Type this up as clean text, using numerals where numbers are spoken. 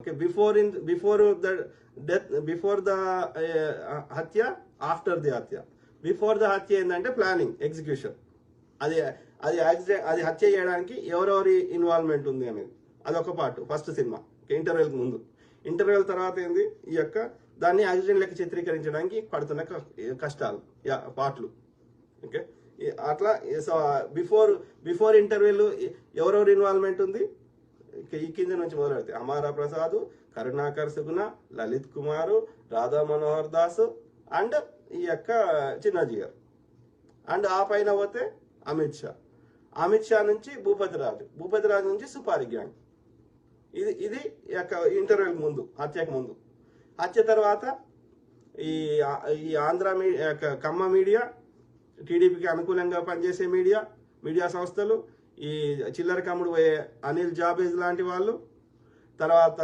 Okay, before the death, before the హత్య, after the హత్య. Before the హత్య ఏంటంటే ప్లానింగ్, ఎగ్జిక్యూషన్. అది అది యాక్సిడెంట్, అది హత్య చేయడానికి ఎవరెవరి ఇన్వాల్వ్మెంట్ ఉంది అనేది అదొక పార్ట్ ఫస్ట్ సినిమా. ఇంటర్వెల్కి ముందు. ఇంటర్వెల్ తర్వాత ఏంది ఈ యొక్క దాన్ని యాక్సిడెంట్ లెక్క చిత్రీకరించడానికి పడుతున్న కష్టాలు, పాటలు. ఓకే, అట్లా. సో బిఫోర్ ఇంటర్వ్యూలు ఎవరెవరు ఇన్వాల్వ్మెంట్ ఉంది ఈ కింద నుంచి మొదలు పెడితే అమారా ప్రసాద్, కరుణాకర్ సుగుణ, లలిత్ కుమార్, రాధా మనోహర్ దాస్ అండ్ ఈ యొక్క చిన్నాజీ గారు. అండ్ ఆ పైన పోతే అమిత్ షా నుంచి భూపతి రాజు నుంచి సుపారి గ్యాంగ్. ఇది యొక్క ఇంటర్వ్యూకి ముందు, హత్యకు ముందు. హత్య తర్వాత ఈ ఆంధ్ర కమ్మ మీడియా, టీడీపీకి అనుకూలంగా పనిచేసే మీడియా సంస్థలు, ఈ చిల్లర కమ్ముడు పోయే అనిల్ జాబేజ్ లాంటి వాళ్ళు, తర్వాత